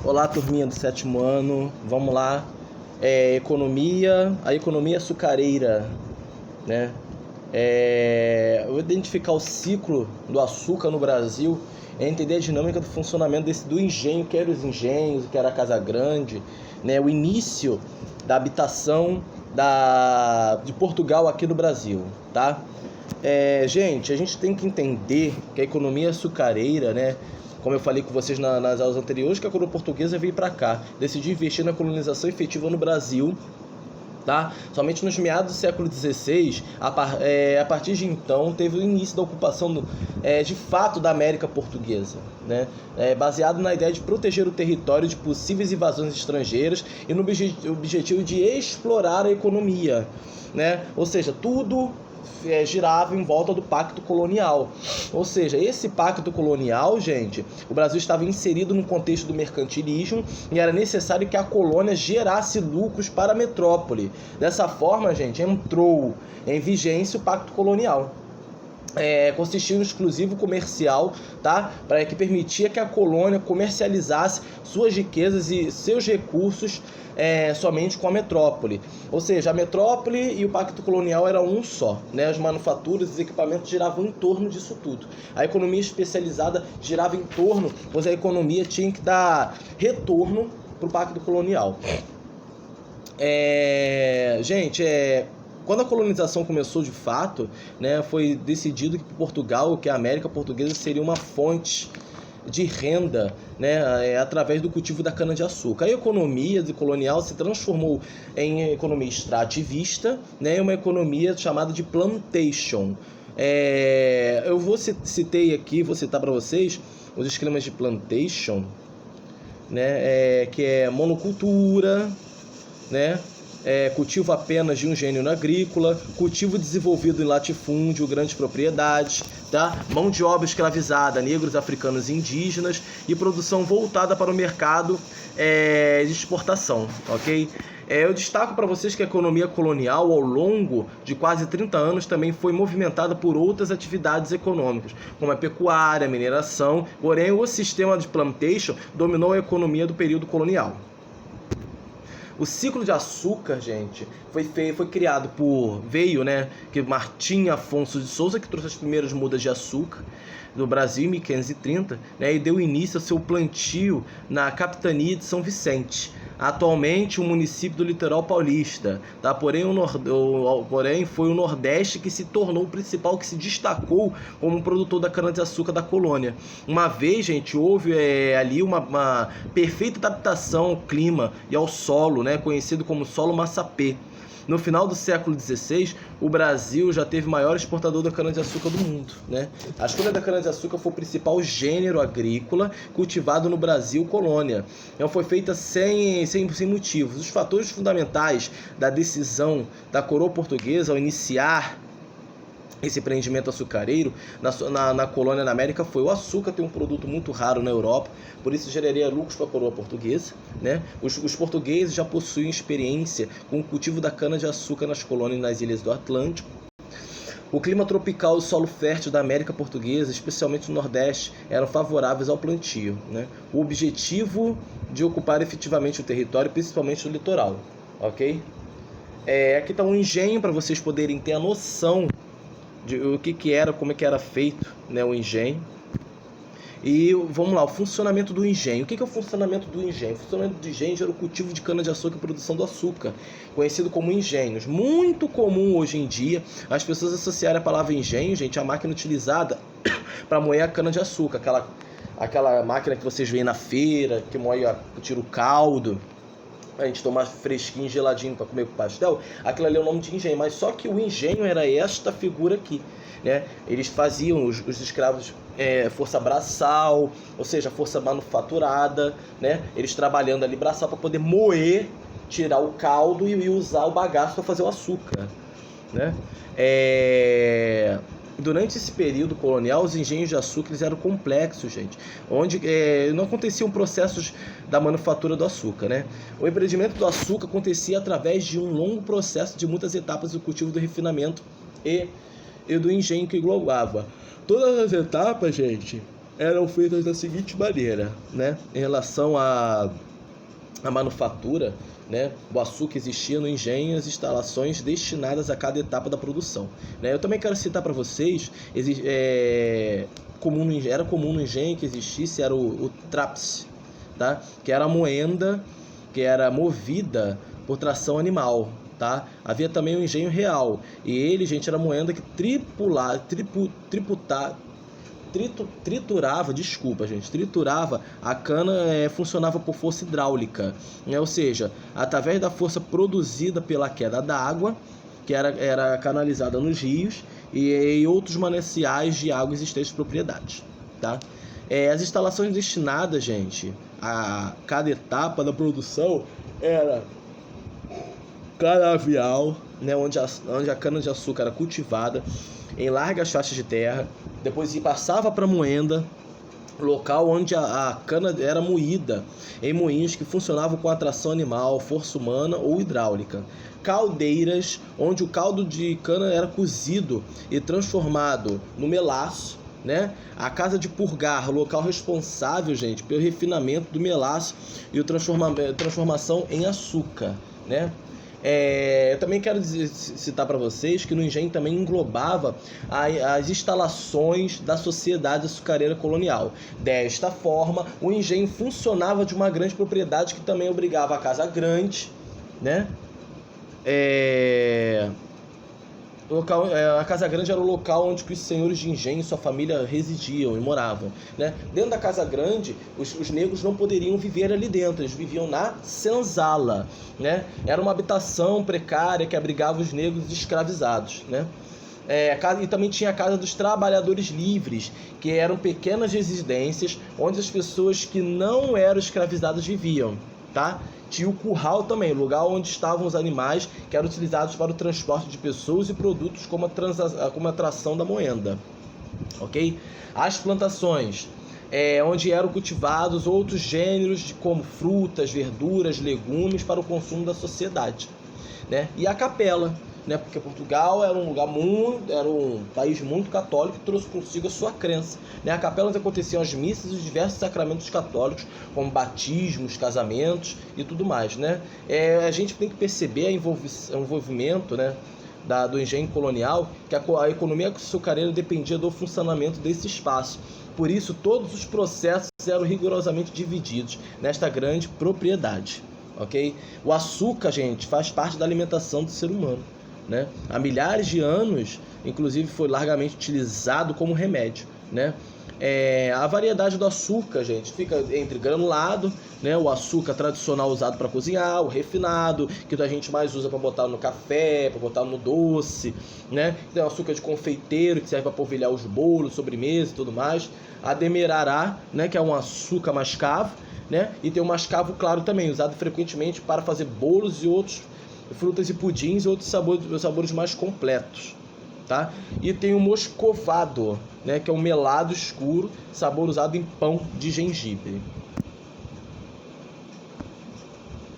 Olá, turminha do sétimo ano, vamos lá. A economia açucareira, né? Eu identificar o ciclo do açúcar no Brasil, entender a dinâmica do funcionamento do engenho, que era os engenhos, que era a Casa Grande, né? O início da habitação de Portugal aqui no Brasil, tá? Gente, a gente tem que entender que a economia açucareira, né? Como eu falei com vocês nas aulas anteriores, que a coroa portuguesa veio para cá, decidiu investir na colonização efetiva no Brasil, tá? Somente nos meados do século XVI, a partir de então, teve o início da ocupação de fato da América Portuguesa, né? Baseado na ideia de proteger o território de possíveis invasões estrangeiras e no objetivo de explorar a economia, né? Ou seja, tudo girava em volta do pacto colonial. Ou seja, esse pacto colonial, gente, o Brasil estava inserido no contexto do mercantilismo e era necessário que a colônia gerasse lucros para a metrópole. Dessa forma, gente, entrou em vigência o pacto colonial. Consistia em um exclusivo comercial, tá? Para que permitia que a colônia comercializasse suas riquezas e seus recursos somente com a metrópole. Ou seja, a metrópole e o pacto colonial eram um só, né? As manufaturas e os equipamentos giravam em torno disso tudo. A economia especializada girava em torno, pois a economia tinha que dar retorno para o pacto colonial. Quando a colonização começou de fato, né, foi decidido que Portugal, que a América Portuguesa seria uma fonte de renda, né, através do cultivo da cana-de-açúcar. A economia colonial se transformou em economia extrativista, né, uma economia chamada de plantation. Eu vou citar para vocês os esquemas de plantation, né, que é monocultura, né, cultivo apenas de um gênero agrícola, cultivo desenvolvido em latifúndio, grandes propriedades, tá? Mão de obra escravizada, negros, africanos e indígenas, e produção voltada para o mercado de exportação, ok? Eu destaco para vocês que a economia colonial, ao longo de quase 30 anos, também foi movimentada por outras atividades econômicas, como a pecuária, a mineração, porém o sistema de plantation dominou a economia do período colonial. O ciclo de açúcar, gente, foi criado que Martim Afonso de Souza, que trouxe as primeiras mudas de açúcar do Brasil em 1530, né, e deu início ao seu plantio na capitania de São Vicente, atualmente um município do litoral paulista, tá? Porém foi o Nordeste que se tornou o principal, que se destacou como produtor da cana-de-açúcar da colônia. Uma vez, gente, houve ali uma perfeita adaptação ao clima e ao solo, né, conhecido como solo massapê. No final do século XVI, o Brasil já teve o maior exportador da cana-de-açúcar do mundo, né? A escolha da cana-de-açúcar foi o principal gênero agrícola cultivado no Brasil colônia. Então foi feita sem motivos. Os fatores fundamentais da decisão da coroa portuguesa ao iniciar esse empreendimento açucareiro na colônia na América foi o açúcar, ter um produto muito raro na Europa, por isso geraria lucros para a coroa portuguesa, né? Os portugueses já possuíam experiência com o cultivo da cana-de-açúcar nas colônias e nas ilhas do Atlântico. O clima tropical e o solo fértil da América Portuguesa, especialmente no Nordeste, eram favoráveis ao plantio, né? O objetivo de ocupar efetivamente o território, principalmente o litoral, ok? Aqui está um engenho para vocês poderem ter a noção de o que era, como é que era feito, né, o engenho. E vamos lá, o funcionamento do engenho. O que é o funcionamento do engenho? O funcionamento do engenho era o cultivo de cana-de-açúcar e produção do açúcar, conhecido como engenhos. Muito comum hoje em dia as pessoas associarem a palavra engenho, gente, à máquina utilizada para moer a cana-de-açúcar, aquela máquina que vocês veem na feira, que tira o caldo, a gente tomar fresquinho, geladinho para comer com pastel. Aquilo ali é o nome de engenho, mas só que o engenho era esta figura aqui, né? Eles faziam, os escravos, força braçal, ou seja, força manufaturada, né? Eles trabalhando ali braçal para poder moer, tirar o caldo e usar o bagaço para fazer o açúcar, né? Durante esse período colonial, os engenhos de açúcar eram complexos, gente, onde não aconteciam processos da manufatura do açúcar, né? O empreendimento do açúcar acontecia através de um longo processo de muitas etapas do cultivo, do refinamento e do engenho que englobava. Todas as etapas, gente, eram feitas da seguinte maneira, né? Em relação à manufatura, né? O açúcar existia no engenho e as instalações destinadas a cada etapa da produção, né? Eu também quero citar para vocês, era comum no engenho que existisse era o traps, tá? Que era a moenda que era movida por tração animal, tá? Havia também o engenho real, e ele, gente, era moenda que triturava a cana, funcionava por força hidráulica, né? Ou seja, através da força produzida pela queda da água, que era canalizada nos rios e outros mananciais de água existentes em propriedades, tá? As instalações destinadas, gente, a cada etapa da produção era canavial, né, onde a cana-de-açúcar era cultivada em largas faixas de terra, depois passava para moenda, local onde a cana era moída em moinhos que funcionavam com atração animal, força humana ou hidráulica. Caldeiras, onde o caldo de cana era cozido e transformado no melaço, né? A casa de purgar, local responsável, gente, pelo refinamento do melaço e transformação em açúcar, né? Eu também quero citar para vocês que no engenho também englobava as instalações da sociedade açucareira colonial. Desta forma, o engenho funcionava de uma grande propriedade que também obrigava a casa grande, né? A Casa Grande era o local onde os senhores de engenho e sua família residiam e moravam, né? Dentro da Casa Grande, os negros não poderiam viver ali dentro, eles viviam na senzala, né? Era uma habitação precária que abrigava os negros escravizados, né? E também tinha a Casa dos Trabalhadores Livres, que eram pequenas residências onde as pessoas que não eram escravizadas viviam, tá? Tinha o curral também, lugar onde estavam os animais que eram utilizados para o transporte de pessoas e produtos como a tração da moenda, ok? As plantações, onde eram cultivados outros gêneros como frutas, verduras, legumes para o consumo da sociedade, né? E a capela, né? Porque Portugal era um país muito católico que trouxe consigo a sua crença, né? A capela onde aconteciam as missas e os diversos sacramentos católicos, como batismos, casamentos e tudo mais, né? A gente tem que perceber o envolvimento, né, do engenho colonial, que a economia açucareira dependia do funcionamento desse espaço. Por isso, todos os processos eram rigorosamente divididos nesta grande propriedade, ok? O açúcar, gente, faz parte da alimentação do ser humano, né? Há milhares de anos, inclusive, foi largamente utilizado como remédio, né? A variedade do açúcar, gente, fica entre granulado, né, o açúcar tradicional usado para cozinhar, o refinado, que a gente mais usa para botar no café, para botar no doce, né? Tem o açúcar de confeiteiro, que serve para polvilhar os bolos, sobremesa e tudo mais. A demerará, né, que é um açúcar mascavo, né? E tem o mascavo claro também, usado frequentemente para fazer bolos e outros frutas e pudins e outros sabores mais completos, tá? E tem o moscovado, né, que é um melado escuro, sabor usado em pão de gengibre.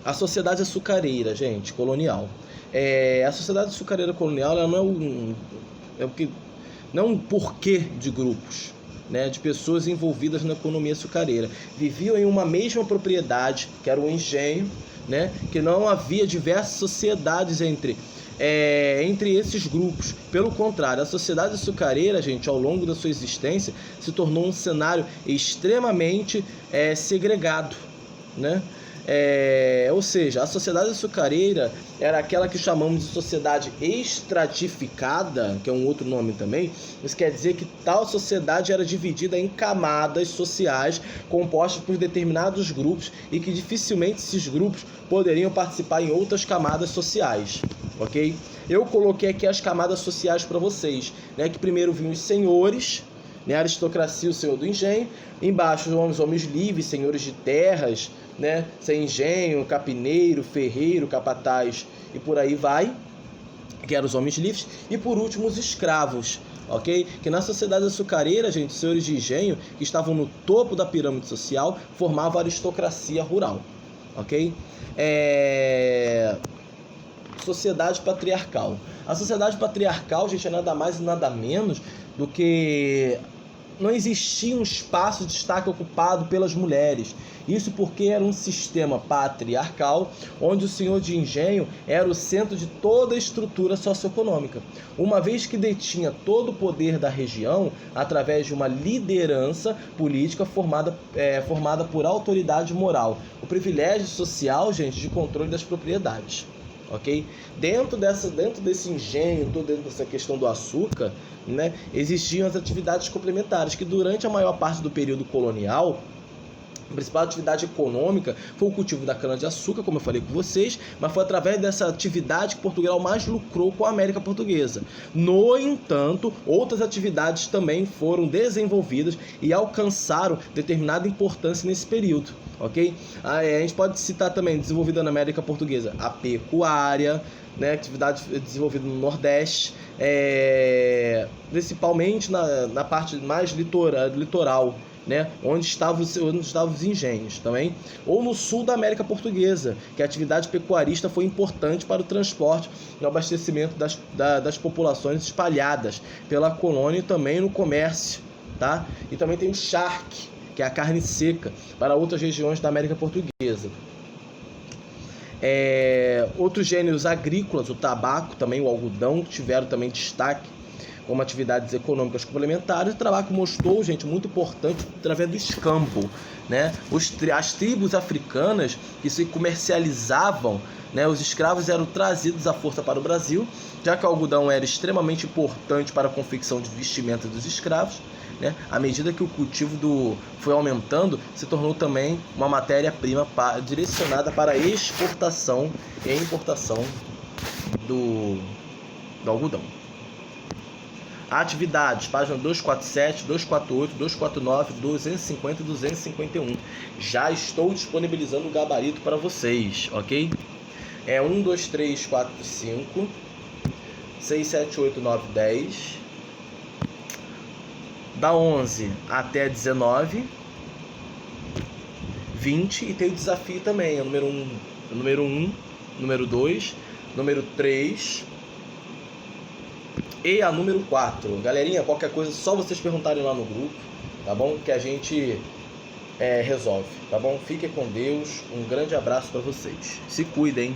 A sociedade açucareira, gente, colonial. A sociedade açucareira colonial, ela não é um porquê de grupos, né, de pessoas envolvidas na economia açucareira. Viviam em uma mesma propriedade, que era o engenho, né, que não havia diversas sociedades entre esses grupos. Pelo contrário, a sociedade açucareira, gente, ao longo da sua existência, se tornou um cenário extremamente segregado, né? Ou seja, a sociedade açucareira era aquela que chamamos de sociedade estratificada, que é um outro nome também. Isso quer dizer que tal sociedade era dividida em camadas sociais compostas por determinados grupos e que dificilmente esses grupos poderiam participar em outras camadas sociais, ok? Eu coloquei aqui as camadas sociais para vocês, né? Que primeiro vinham os senhores, né? A aristocracia, o senhor do engenho. Embaixo os homens livres, senhores de terras, né? Sem engenho, capineiro, ferreiro, capataz e por aí vai, que eram os homens livres. E por último os escravos, ok? Que na sociedade açucareira, gente, os senhores de engenho, que estavam no topo da pirâmide social, formavam a aristocracia rural, ok? Sociedade patriarcal. A sociedade patriarcal, gente, é nada mais e nada menos do que não existia um espaço de destaque ocupado pelas mulheres. Isso porque era um sistema patriarcal, onde o senhor de engenho era o centro de toda a estrutura socioeconômica. Uma vez que detinha todo o poder da região, através de uma liderança política formada por autoridade moral. O privilégio social, gente, de controle das propriedades. Ok? Dentro desse engenho, dentro dessa questão do açúcar, né, existiam as atividades complementares, que durante a maior parte do período colonial, a principal atividade econômica foi o cultivo da cana-de-açúcar, como eu falei com vocês, mas foi através dessa atividade que Portugal mais lucrou com a América Portuguesa. No entanto, outras atividades também foram desenvolvidas e alcançaram determinada importância nesse período. Ok? A gente pode citar também, desenvolvida na América Portuguesa, a pecuária, né, atividade desenvolvida no Nordeste, principalmente na parte mais litoral, né, onde estavam os engenhos também, ou no sul da América Portuguesa, que a atividade pecuarista foi importante para o transporte e o abastecimento das populações espalhadas pela colônia e também no comércio, tá? E também tem o charque, que é a carne seca, para outras regiões da América Portuguesa. Outros gêneros agrícolas, o tabaco, também o algodão, tiveram também destaque como atividades econômicas complementares. O tabaco mostrou, gente, muito importante através do escambo, né? As tribos africanas que se comercializavam, né? Os escravos eram trazidos à força para o Brasil, já que o algodão era extremamente importante para a confecção de vestimenta dos escravos, né? À medida que o cultivo foi aumentando, se tornou também uma matéria-prima direcionada para a exportação e importação do algodão. Atividades, página 247, 248, 249, 250 e 251. Já estou disponibilizando o gabarito para vocês, ok? 1, 2, 3, 4, 5, 6, 7, 8, 9, 10. Da 11 até 19, 20, e tem o desafio também, o número 1, número 2, número 3 e a número 4. Galerinha, qualquer coisa, só vocês perguntarem lá no grupo, tá bom? Que a gente resolve, tá bom? Fiquem com Deus, um grande abraço para vocês. Se cuidem.